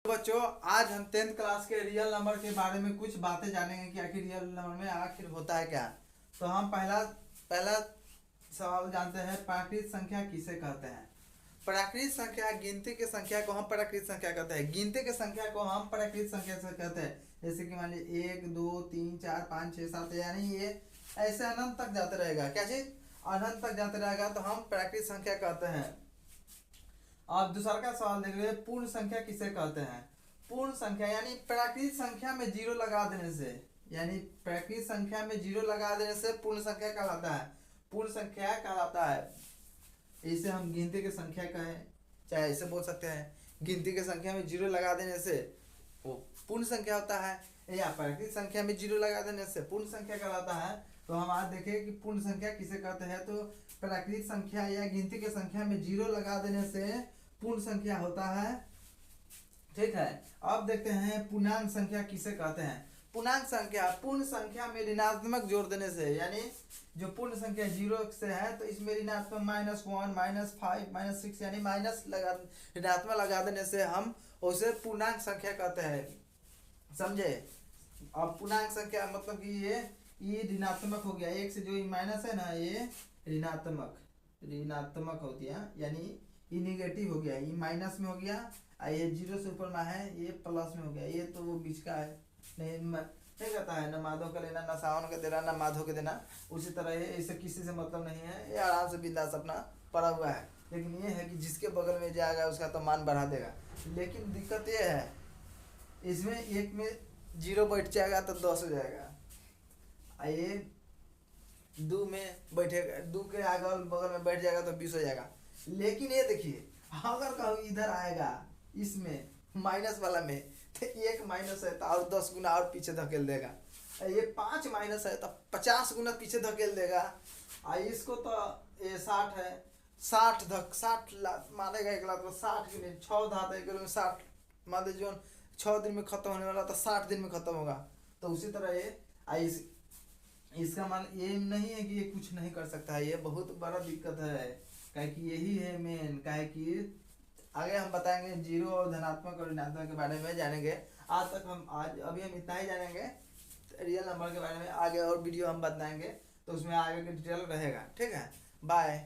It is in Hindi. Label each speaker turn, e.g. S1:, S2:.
S1: बच्चों, आज हम 10th क्लास के रियल नंबर के बारे में कुछ बातें जानेंगे कि आखिर रियल नंबर में आखिर होता है क्या। तो हम पहला पहला सवाल जानते हैं, प्राकृत संख्या किसे कहते हैं। प्राकृत संख्या, गिनती की संख्या को हम प्राकृत संख्या कहते हैं। गिनती की संख्या को हम प्राकृत संख्या से कहते हैं। जैसे कि मान लीजिए 1 2 3 4 5 6 7, यानी ये ऐसे अनंत तक जाते रहेगा। क्या चीज? अनंत तक जाते रहेगा तो हम प्राकृत संख्या कहते हैं। अब दूसरा का सवाल देख रहे हैं, पूर्ण संख्या किसे कहते हैं। पूर्ण संख्या यानी प्राकृत संख्या में जीरो लगा देने से, यानी प्राकृत संख्या में जीरो लगा देने से पूर्ण संख्या कहलाता है। पूर्ण संख्या कहलाता है। इसे हम गिनती की संख्या कहें, चाहे ऐसे बोल सकते हैं, गिनती की संख्या में जीरो लगा देने से वो पूर्ण संख्या होता है, या प्राकृत संख्या में जीरो लगा देने से पूर्ण संख्या कहलाता है। तो हम आज देखें कि पूर्ण संख्या किसे कहते हैं। तो प्राकृत संख्या या गिनती की संख्या में जीरो लगा देने से पूर्ण संख्या होता है। ठीक है, अब देखते हैं पूर्णांक संख्या किसे कहते हैं। पूर्णांक संख्या, पूर्ण संख्या में ऋणात्मक जोड़ देने से, यानी जो पूर्ण संख्या जीरो से है तो इसमें ऋणात्मक -1 -5 -6 यानी माइनस लगा, ऋणात्मक लगा देने से हम उसे पूर्णांक संख्या कहते हैं। समझे? अब पूर्णांक संख्या मतलब कि ये ऋणात्मक हो गया, एक से जो माइनस है ना ये ऋणात्मक होती है, यानी ये निगेटिव हो गया, ये माइनस में हो गया, और ये जीरो से ऊपर में है ये प्लस में हो गया। ये तो वो बीच का है, नहीं कहता है न माधो का लेना, न सावन का देना, न माधो के देना। उसी तरह ये इसे किसी से मतलब नहीं है, ये आराम से बिंदास अपना पड़ा हुआ है। लेकिन ये है कि जिसके बगल में जाएगा उसका तो मान बढ़ा देगा। लेकिन दिक्कत ये है, इसमें एक में जीरो बैठ जाएगा तो 10 हो जाएगा, ये दो में बैठेगा, दो के अगल बगल में बैठ जाएगा तो 20 हो जाएगा। लेकिन ये देखिए, अगर कहूँ इधर आएगा इसमें माइनस वाला में, तो एक माइनस है तो और 10 गुना और पीछे धकेल देगा। ये 5 माइनस है तो 50 गुना पीछे धकेल देगा। और इसको तो ये 60 है, 60 मानेगा एक लाख तो 60 के लिए 6 धात है, 60 मान लीजिए जो 6 दिन में खत्म होने वाला तो 60 दिन में खत्म होगा। तो उसी तरह ये इसका मान ये नहीं है कि ये कुछ नहीं कर सकता है, ये बहुत बड़ा दिक्कत है। काहे कि यही है मेन, काहे कि आगे हम बताएंगे जीरो और धनात्मक और ऋणात्मक के बारे में जानेंगे। आज तक हम अभी हम इतना ही जानेंगे रियल नंबर के बारे में। आगे और वीडियो हम बताएंगे तो उसमें आगे के डिटेल रहेगा। ठीक है, बाय।